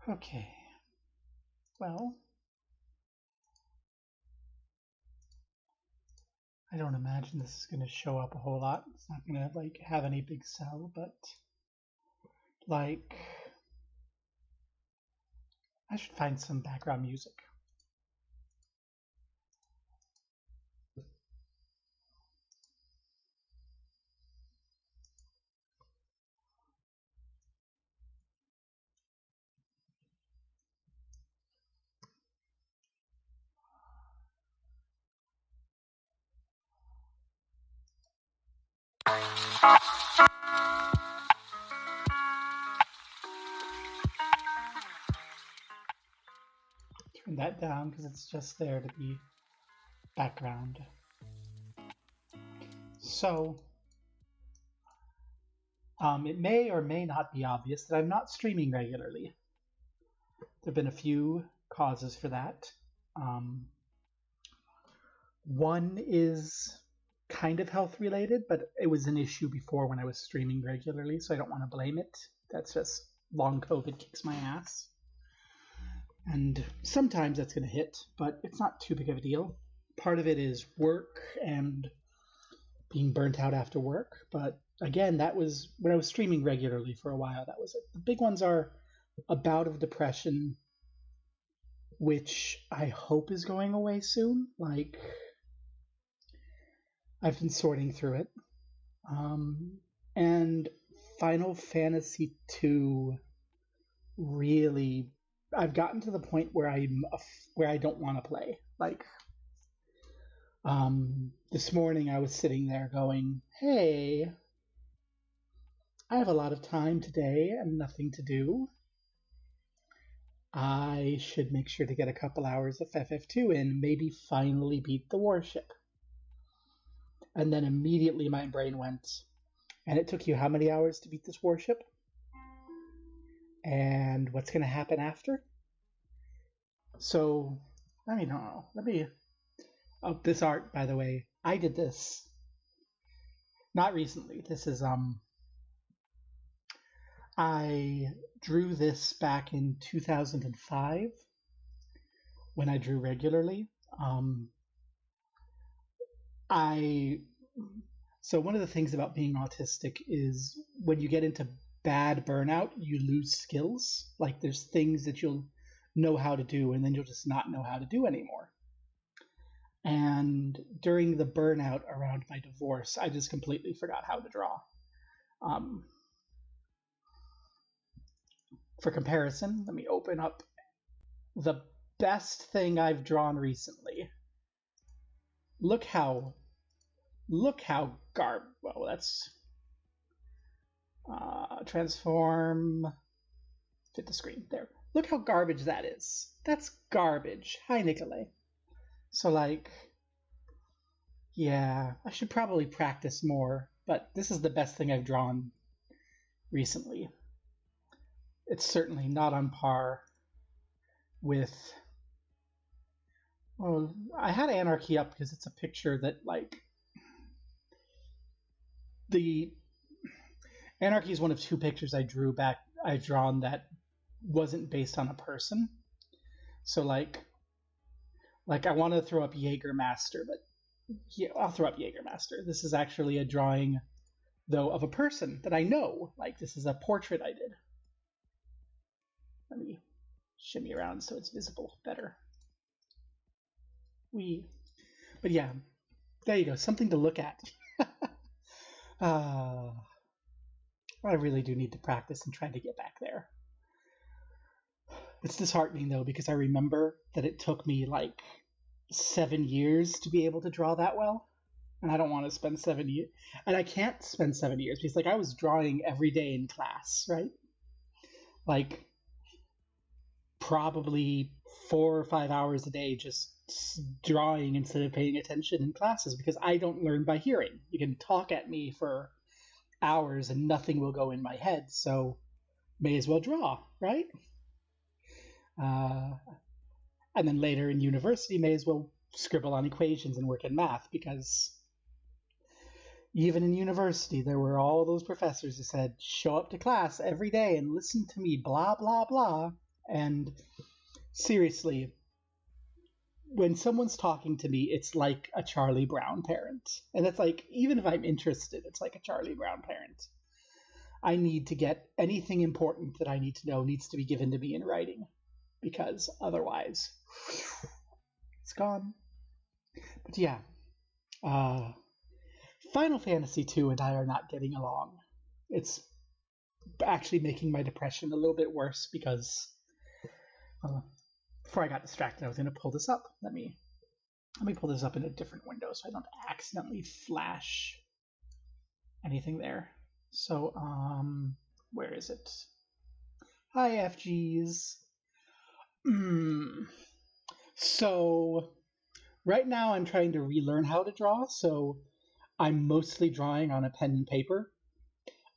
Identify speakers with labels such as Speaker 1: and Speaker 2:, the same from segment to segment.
Speaker 1: Okay, well, I don't imagine this is going to show up a whole lot. It's not going to like have any big sell, but like I should find some background music. Turn that down because it's just there to be background. So, it may or may not be obvious that I'm not streaming regularly. There have been a few causes for that. Um, One is kind of health related, but it was an issue before when I was streaming regularly, so I don't want to blame it. That's just long COVID kicks my ass. And sometimes that's going to hit, but it's not too big of a deal. Part of it is work and being burnt out after work, but again, that was when I was streaming regularly for a while. That was it. The big ones are a bout of depression, which I hope is going away soon. Like, I've been sorting through it. And Final Fantasy II really, I've gotten to the point where where I don't want to play. Like, this morning I was sitting there going, "Hey, I have a lot of time today and nothing to do. I should make sure to get a couple hours of FF2 in, maybe finally beat the warship." And then immediately my brain went, "And it took you how many hours to beat this warship? And what's going to happen after?" So, I mean, I don't know. Let me. Oh, this art, by the way, I did this not recently. This is I drew this back in 2005 when I drew regularly. Um, I so one of the things about being autistic is when you get into bad burnout, you lose skills. Like there's things that you'll know how to do, and then you'll just not know how to do anymore. And during the burnout around my divorce, I just completely forgot how to draw. Um, for comparison, let me open up the best thing I've drawn recently. Look how well, that's transform, fit the screen there. Look how garbage that is. That's garbage. Hi, Nicolay. So like, yeah, I should probably practice more, but this is the best thing I've drawn recently. It's certainly not on par with. Well, I had Anarchy up because it's a picture that like the Anarchy is one of two pictures I've drawn that wasn't based on a person. So like I want to throw up Jägermaster, but yeah, I'll throw up Jägermaster. This is actually a drawing though of a person that I know. Like this is a portrait I did. Let me shimmy around so it's visible better. But yeah, there you go. Something to look at. uh, I really do need to practice and try to get back there. It's disheartening though because I remember that it took me like 7 years to be able to draw that well, and I don't want to spend 7 years, and I can't spend 7 years because like I was drawing every day in class, right? Like probably 4 or 5 hours a day just drawing instead of paying attention in classes because I don't learn by hearing. You can talk at me for hours and nothing will go in my head, so may as well draw, right? Uh, and then later in university, may as well scribble on equations and work in math, because even in university, there were all those professors who said, show up to class every day and listen to me, blah, blah, blah. And seriously, when someone's talking to me, it's like a Charlie Brown parent. And it's like, even if I'm interested, it's like a Charlie Brown parent. I need to get anything important that I need to know needs to be given to me in writing, because otherwise, it's gone. But yeah, Final Fantasy II and I are not getting along. It's actually making my depression a little bit worse because before I got distracted, I was going to pull this up. Let me pull this up in a different window so I don't accidentally flash anything there. So, where is it? Hi, FGs. So, right now I'm trying to relearn how to draw, so I'm mostly drawing on a pen and paper.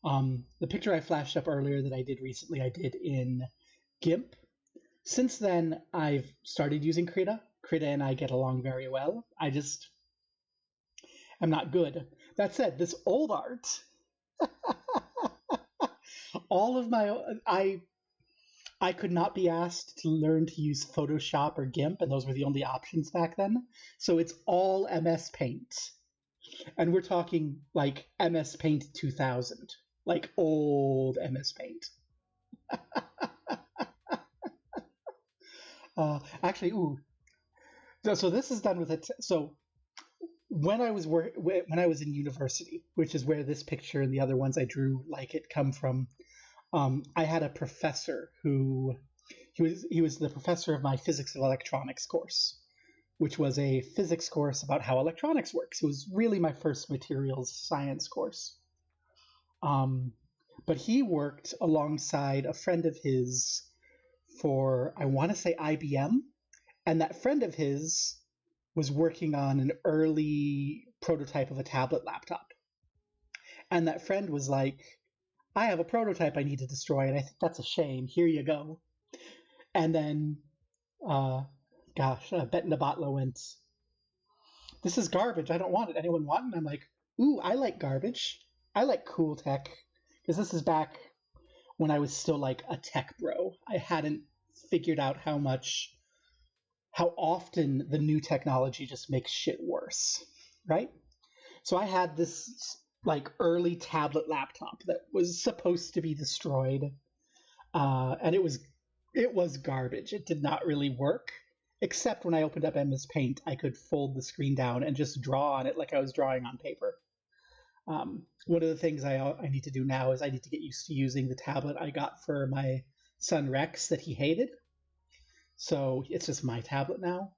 Speaker 1: The picture I flashed up earlier that I did recently, I did in GIMP. Since then, I've started using Krita. Krita and I get along very well. I just am not good. That said, this old art, all of my, I could not be asked to learn to use Photoshop or GIMP, and those were the only options back then. So it's all MS Paint. And we're talking like MS Paint 2000, like old MS Paint. Actually, ooh. So this is done with it. So when I was in university, which is where this picture and the other ones I drew like it come from, I had a professor who he was the professor of my physics of electronics course, which was a physics course about how electronics works. It was really my first materials science course. But he worked alongside a friend of his for, I want to say, IBM, and that friend of his was working on an early prototype of a tablet laptop. And that friend was like, I have a prototype I need to destroy, and I think that's a shame. Here you go. And then, Bet Nabatla went, this is garbage. I don't want it. Anyone want it? And I'm like, ooh, I like garbage. I like cool tech. Because this is back when I was still like a tech bro. I hadn't figured out how often the new technology just makes shit worse, right? So I had this like early tablet laptop that was supposed to be destroyed, and it was garbage. It did not really work, except when I opened up MS Paint, I could fold the screen down and just draw on it like I was drawing on paper. One of the things I need to do now is I need to get used to using the tablet I got for my son Rex that he hated. So it's just my tablet now,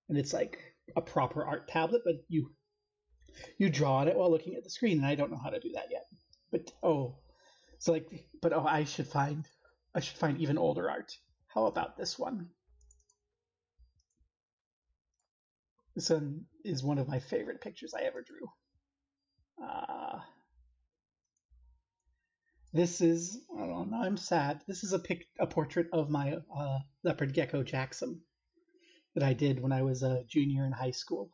Speaker 1: and it's like a proper art tablet, but you draw on it while looking at the screen, and I don't know how to do that yet. I should find even older art. How about this one? This one is one of my favorite pictures I ever drew. This is, I don't know, I'm sad. This is a portrait of my leopard gecko Jackson that I did when I was a junior in high school.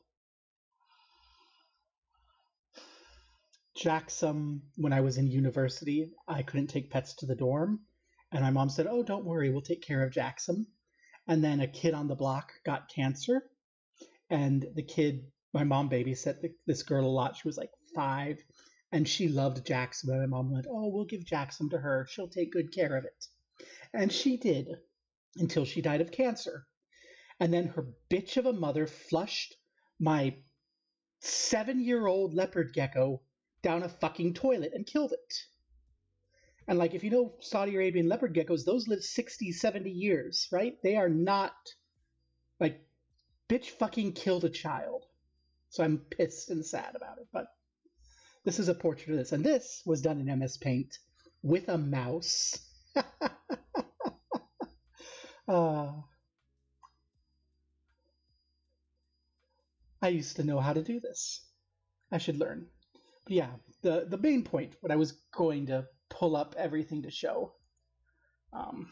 Speaker 1: Jackson, when I was in university, I couldn't take pets to the dorm, and my mom said, oh, don't worry, we'll take care of Jackson. And then a kid on the block got cancer, and my mom babysat this girl a lot. She was like 5, and she loved Jackson. And my mom went, oh, we'll give Jackson to her. She'll take good care of it. And she did, until she died of cancer. And then her bitch of a mother flushed my 7-year-old leopard gecko down a fucking toilet and killed it. And like, if you know Saudi Arabian leopard geckos, those live 60, 70 years, right? They are not, like, bitch fucking killed a child. So I'm pissed and sad about it. But this is a portrait of this. And this was done in MS Paint with a mouse. I used to know how to do this. I should learn. yeah, the main point, what I was going to pull up everything to show, um,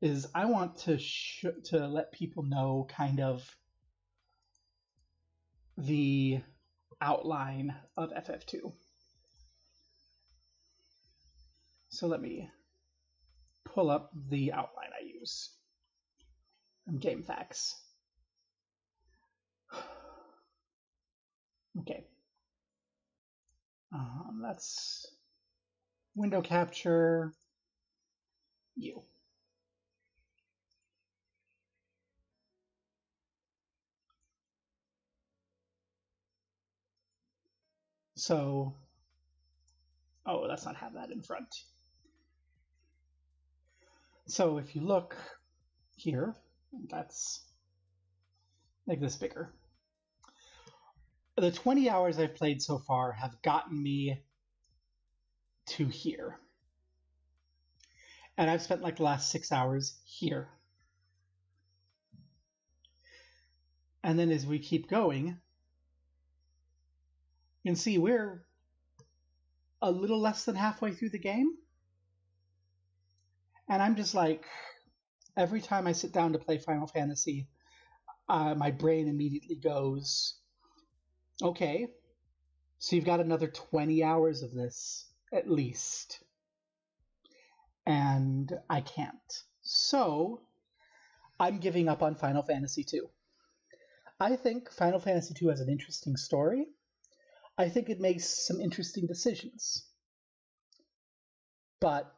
Speaker 1: is I want to let people know kind of the outline of FF2. So let me pull up the outline I use from GameFAQs. Okay. That's window capture you. So, oh, let's not have that in front. So if you look here, that's make this bigger. The 20 hours I've played so far have gotten me to here. And I've spent like the last 6 hours here. And then as we keep going, you can see we're a little less than halfway through the game. And I'm just like, every time I sit down to play Final Fantasy, my brain immediately goes, okay, so you've got another 20 hours of this at least. And I can't. So I'm giving up on Final Fantasy II. I think Final Fantasy II has an interesting story. I think it makes some interesting decisions. But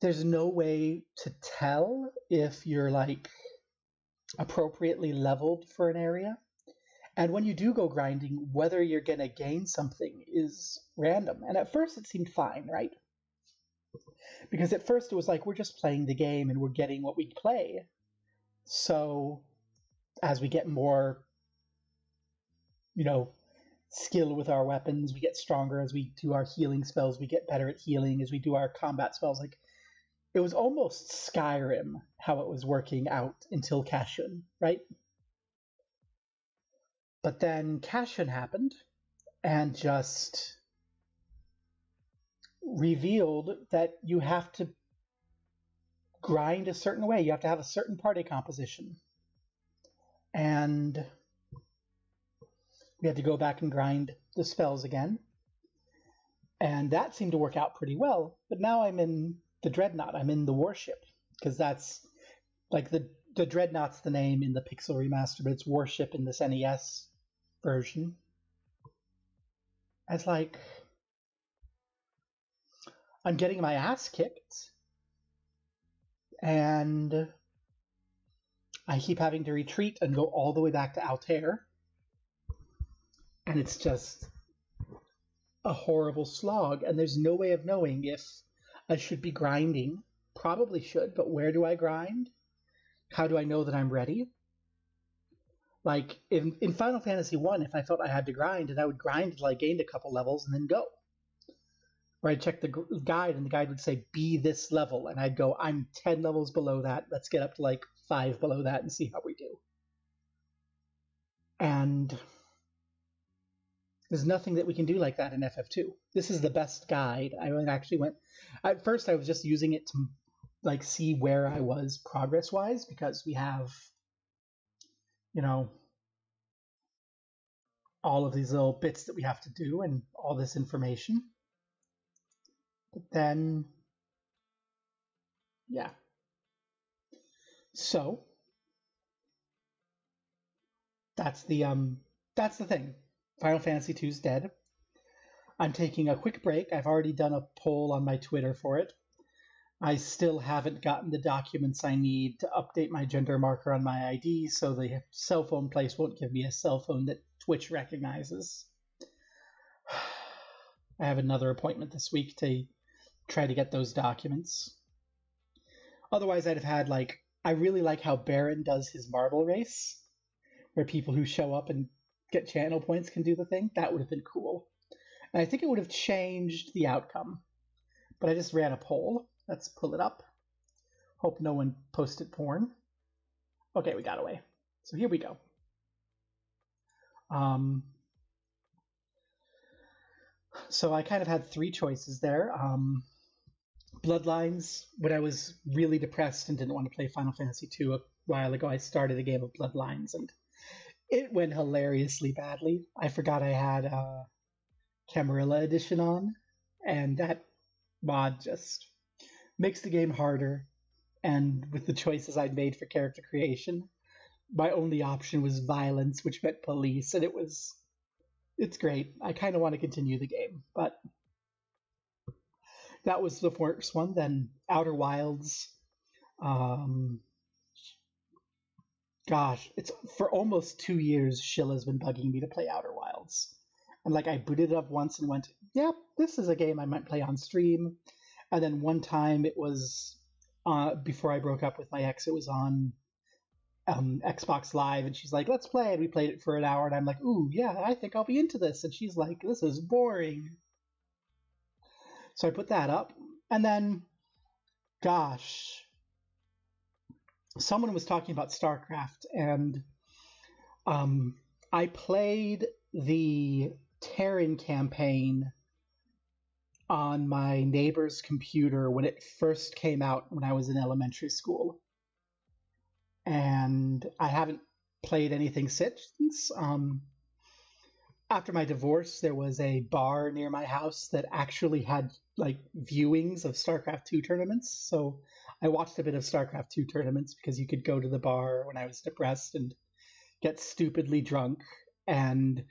Speaker 1: there's no way to tell if you're like appropriately leveled for an area. And when you do go grinding, whether you're going to gain something is random. And at first it seemed fine, right? Because at first it was like, we're just playing the game and we're getting what we play. So as we get more, skill with our weapons, we get stronger. As we do our healing spells, we get better at healing. As we do our combat spells, like, it was almost Skyrim how it was working out until Kashyyyn, right? But then Kashyyyn happened and just revealed that you have to grind a certain way. You have to have a certain party composition. And we had to go back and grind the spells again. And that seemed to work out pretty well. But now I'm in the Dreadnought. I'm in the Warship. Because that's like the Dreadnought's the name in the Pixel Remaster, but it's Warship in this NES version. It's like, I'm getting my ass kicked. And I keep having to retreat and go all the way back to Altair. And it's just a horrible slog. And there's no way of knowing if I should be grinding. Probably should, but where do I grind? How do I know that I'm ready? Like, in Final Fantasy I, if I felt I had to grind, and I would grind until I gained a couple levels and then go. Or I'd check the guide, and the guide would say, be this level. And I'd go, I'm 10 levels below that. Let's get up to like 5 below that and see how we do. And there's nothing that we can do like that in FF2. This is the best guide. I actually went... At first, I was just using it to like see where I was progress-wise, because we have, all of these little bits that we have to do and all this information. But then, yeah. So that's the thing. Final Fantasy II is dead. I'm taking a quick break. I've already done a poll on my Twitter for it. I still haven't gotten the documents I need to update my gender marker on my ID, so the cell phone place won't give me a cell phone that Twitch recognizes. I have another appointment this week to try to get those documents. Otherwise, I'd have had, like, I really like how Baron does his marble race, where people who show up and get channel points can do the thing. That would have been cool. And I think it would have changed the outcome. But I just ran a poll. Let's pull it up. Hope no one posted porn. Okay, we got away. So here we go. So I kind of had three choices there. Bloodlines, when I was really depressed and didn't want to play Final Fantasy II a while ago, I started a game of Bloodlines and it went hilariously badly. I forgot I had Camarilla Edition on, and that mod just makes the game harder. And with the choices I'd made for character creation, my only option was violence, which meant police, and it's great. I kind of want to continue the game, but that was the first one. Then Outer Wilds. Um, Gosh, it's for almost 2 years. Shilla's been bugging me to play Outer Wilds, and like I booted it up once and went, "Yep, this is a game I might play on stream." And then one time it was before I broke up with my ex. It was on Xbox Live, and she's like, "Let's play." And we played it for an hour, and I'm like, "Ooh, yeah, I think I'll be into this." And she's like, "This is boring." So I put that up, and then, gosh, someone was talking about StarCraft, and um, I played the Terran campaign on my neighbor's computer when it first came out when I was in elementary school, and I haven't played anything since. After my divorce, there was a bar near my house that actually had like viewings of StarCraft 2 tournaments. So I watched a bit of StarCraft 2 tournaments because you could go to the bar when I was depressed and get stupidly drunk and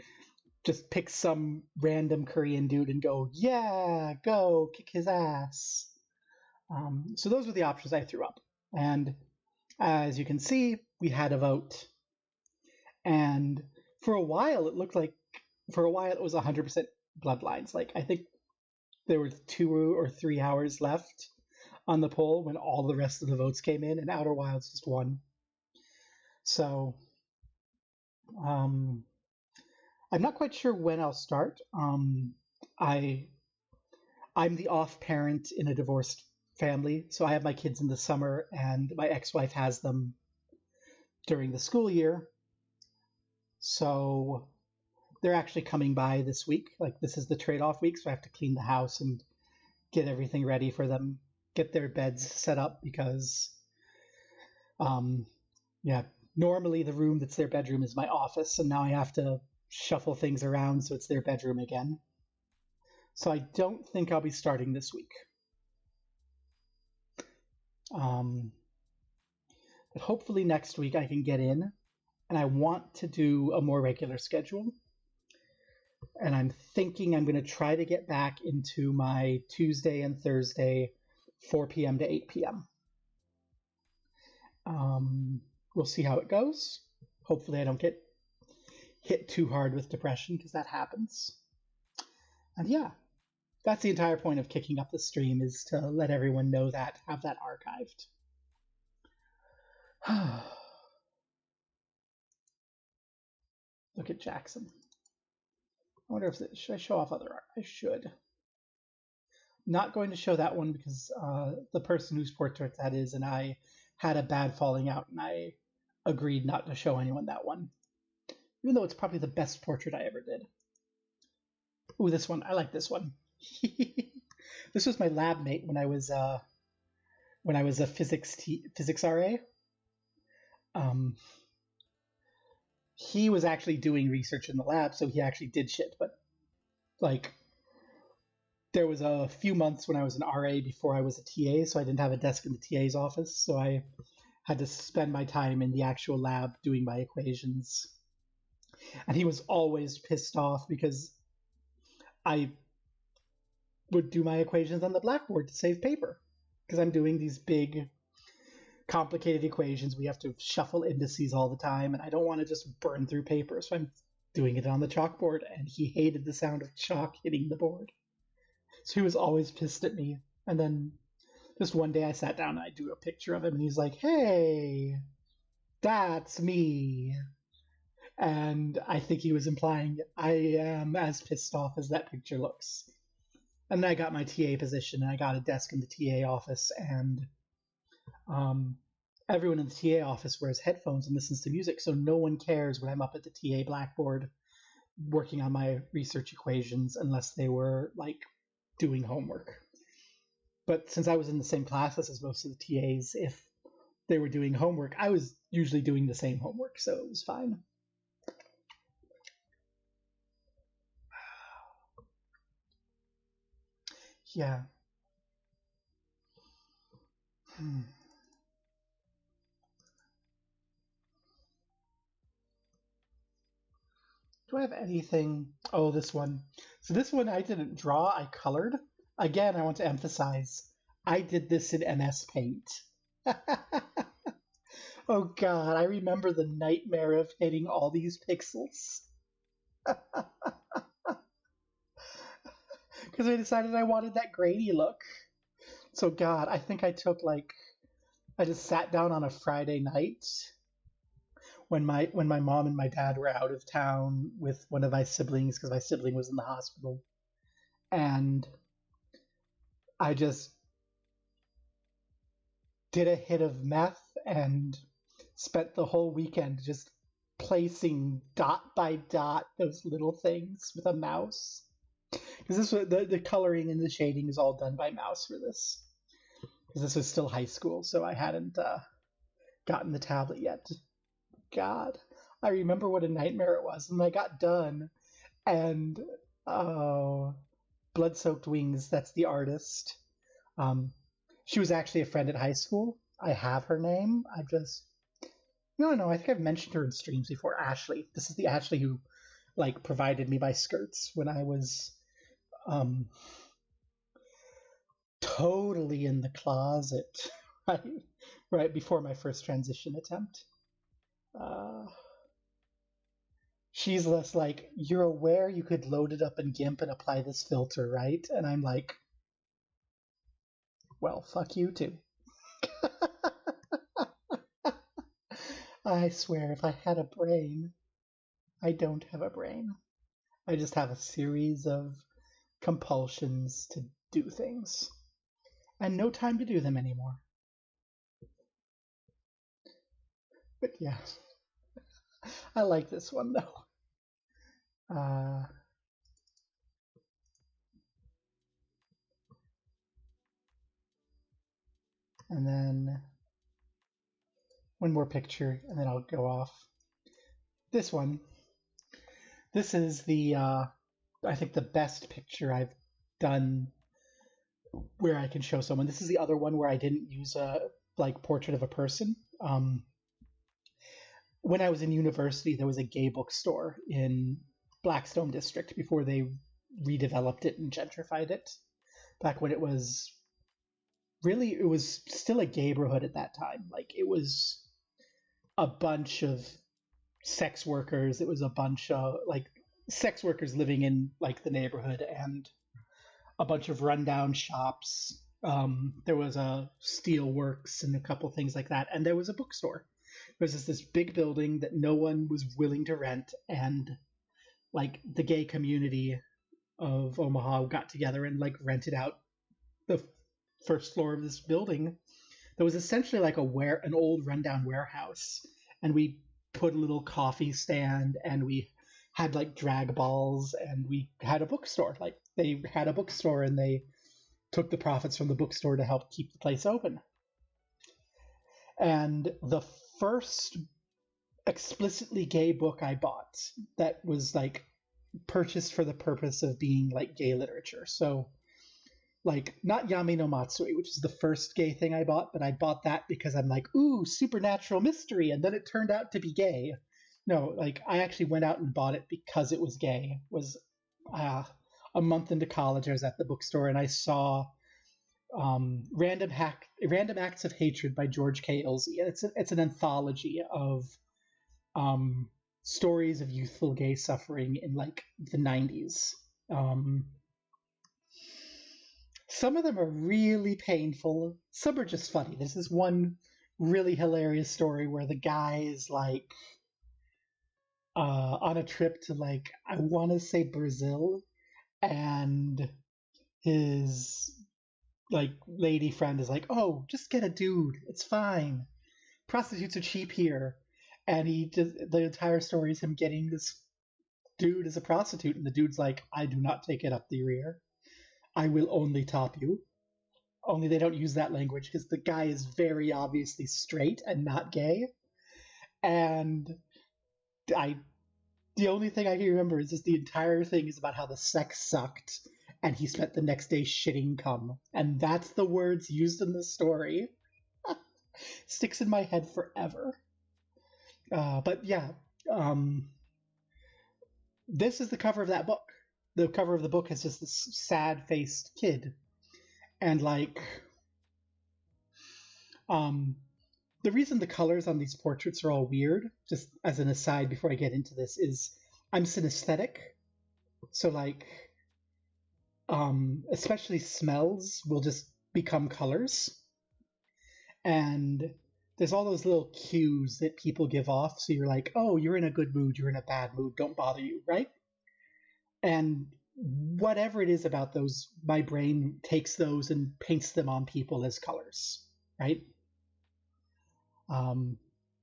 Speaker 1: just pick some random Korean dude and go, yeah, go kick his ass. So those were the options I threw up. And as you can see, we had a vote. And for a while, it looked like it was 100% Bloodlines. Like I think there were 2 or 3 hours left on the poll when all the rest of the votes came in, and Outer Wilds just won. So I'm not quite sure when I'll start. I'm the off parent in a divorced family, so I have my kids in the summer, and my ex-wife has them during the school year. So they're actually coming by this week. Like this is the trade-off week, so I have to clean the house and get everything ready for them, get their beds set up because, yeah, normally the room that's their bedroom is my office, and now I have to shuffle things around so it's their bedroom again. So I don't think I'll be starting this week. But hopefully next week I can get in, and I want to do a more regular schedule. And I'm thinking I'm going to try to get back into my Tuesday and Thursday, 4 p.m. to 8 p.m. We'll see how it goes. Hopefully I don't get hit too hard with depression because that happens. And yeah, that's the entire point of kicking up the stream, is to let everyone know that, have that archived. Look at Jackson. I wonder if should I show off other art? I should. Not going to show that one because the person whose portrait that is and I had a bad falling out, and I agreed not to show anyone that one, even though it's probably the best portrait I ever did. Ooh, this one. I like this one. This was my lab mate when I was a physics RA. He was actually doing research in the lab, so he actually did shit. But like, there was a few months when I was an RA before I was a TA, so I didn't have a desk in the TA's office, so I had to spend my time in the actual lab doing my equations. And he was always pissed off because I would do my equations on the blackboard to save paper, because I'm doing these big complicated equations. We have to shuffle indices all the time, and I don't want to just burn through paper, so I'm doing it on the chalkboard, and he hated the sound of chalk hitting the board. So he was always pissed at me. And then just one day I sat down and I drew a picture of him, and he's like, hey, that's me. And I think he was implying I am as pissed off as that picture looks. And then I got my TA position, and I got a desk in the TA office, and everyone in the TA office wears headphones and listens to music, so no one cares when I'm up at the TA blackboard working on my research equations unless they were like doing homework. But since I was in the same classes as most of the TAs, if they were doing homework, I was usually doing the same homework, so it was fine. Yeah. Hmm. Do I have anything? Oh, this one. So this one I didn't draw, I colored. Again, I want to emphasize, I did this in MS Paint. Oh God, I remember the nightmare of hitting all these pixels. Because I decided I wanted that grainy look. So God, I think I just sat down on a Friday night when my mom and my dad were out of town with one of my siblings because my sibling was in the hospital, and I just did a hit of meth and spent the whole weekend just placing dot by dot those little things with a mouse. Because this was the coloring and the shading is all done by mouse for this. Because this was still high school, so I hadn't gotten the tablet yet. God, I remember what a nightmare it was. And I got done, and oh, Blood Soaked Wings, that's the artist. Um, she was actually a friend at high school. I have her name. I just no, I think I've mentioned her in streams before. Ashley. This is the Ashley who like provided me my skirts when I was um totally in the closet, right, right before my first transition attempt. Uh, she's less like, you're aware you could load it up in GIMP and apply this filter, right? And I'm like, well, fuck you too. I swear, if I had a brain, I don't have a brain. I just have a series of compulsions to do things and no time to do them anymore. But yeah, I like this one though. Uh, and then one more picture, and then I'll go off. This one. This is the I think the best picture I've done where I can show someone. This is the other one where I didn't use a like portrait of a person. When I was in university, there was a gay bookstore in Blackstone District before they redeveloped it and gentrified it. Back when it was still a gay neighborhood at that time. Like it was a bunch of sex workers. It was a bunch of like sex workers living in like the neighborhood and a bunch of rundown shops. There was a steel works and a couple things like that, and there was a bookstore. There was this big building that no one was willing to rent, and like the gay community of Omaha got together and like rented out the first floor of this building that was essentially like an old rundown warehouse, and we put a little coffee stand and we had like drag balls and we had a bookstore. Like they had a bookstore and they took the profits from the bookstore to help keep the place open. And the first explicitly gay book I bought that was like purchased for the purpose of being like gay literature. So like not Yami no Matsui, which is the first gay thing I bought, but I bought that because I'm like, ooh, supernatural mystery, and then it turned out to be gay. No, like I actually went out and bought it because it was gay. It was uh, a month into college, I was at the bookstore and I saw Random Acts of Hatred by George K. Ilsey, and it's an anthology of um, stories of youthful gay suffering in like the 90s. Um, some of them are really painful. Some are just funny. There's this one really hilarious story where the guy is like on a trip to like I want to say Brazil, and his like lady friend is like, "Oh, just get a dude. It's fine. Prostitutes are cheap here." And he just the entire story is him getting this dude is a prostitute, and the dude's like, I do not take it up the rear. I will only top you. Only they don't use that language because the guy is very obviously straight and not gay. And I, the only thing I can remember is just the entire thing is about how the sex sucked, and he spent the next day shitting cum, and that's the words used in the story. Sticks in my head forever. But yeah, um, this is the cover of that book. The cover of the book has just this sad-faced kid, and like, um, the reason the colors on these portraits are all weird, just as an aside before I get into this, is I'm synesthetic. So like, especially smells will just become colors. And there's all those little cues that people give off. So you're like, oh, you're in a good mood, you're in a bad mood, don't bother you, right? And whatever it is about those, my brain takes those and paints them on people as colors, right?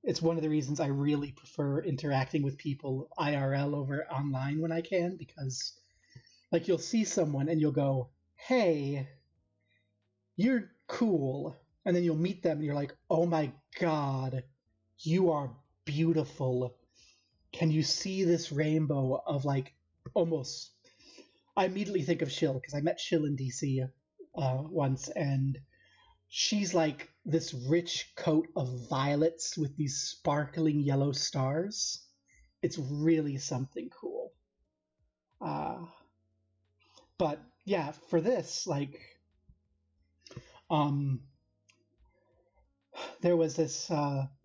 Speaker 1: It's one of the reasons I really prefer interacting with people IRL over online when I can, because like you'll see someone and you'll go, hey, you're cool. And then you'll meet them and you're like, oh my God, you are beautiful. Can you see this rainbow of like almost. I immediately think of Shill because I met Shill in DC once, and she's like this rich coat of violets with these sparkling yellow stars. It's really something cool. Uh, but yeah, for this, like, um, there was this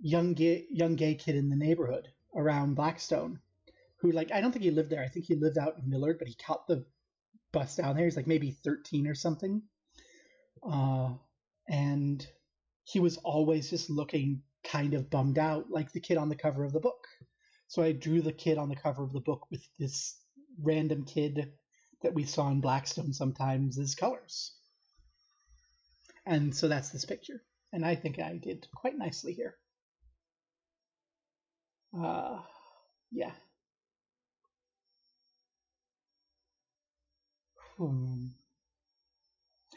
Speaker 1: young gay kid in the neighborhood around Blackstone who, like, I don't think he lived there. I think he lived out in Millard, but he caught the bus down there. He's like maybe 13 or something. And he was always just looking kind of bummed out, like the kid on the cover of the book. So I drew the kid on the cover of the book with this random kid that we saw in Blackstone sometimes as colors. And so that's this picture. And I think I did quite nicely here. Yeah.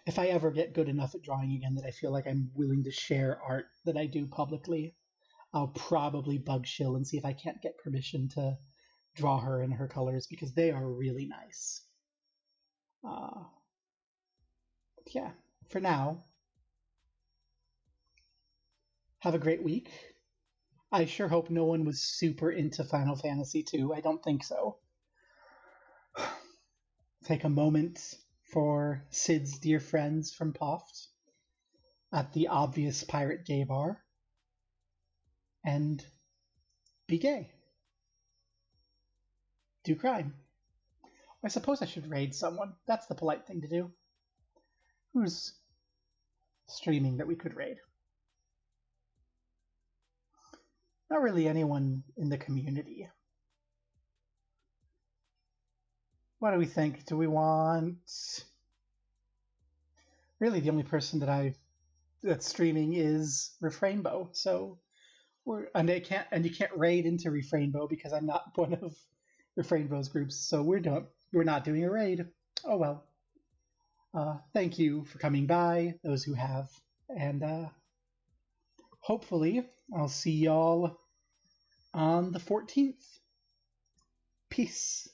Speaker 1: If I ever get good enough at drawing again that I feel like I'm willing to share art that I do publicly, I'll probably bug Shill and see if I can't get permission to draw her in her colors because they are really nice. Yeah, for now, have a great week. I sure hope no one was super into Final Fantasy II. I don't think so. Take a moment for Sid's dear friends from Poft at the obvious pirate gay bar and be gay. Do crime. I suppose I should raid someone. That's the polite thing to do. Who's streaming that we could raid? Not really anyone in the community. What do we think? Do we want... Really, the only person that's streaming is Refrainbow, so you can't raid into Refrainbow because I'm not one of Refrainbow's groups, so we're not doing a raid. Oh well. Thank you for coming by, those who have, and hopefully I'll see y'all on the 14th. Peace.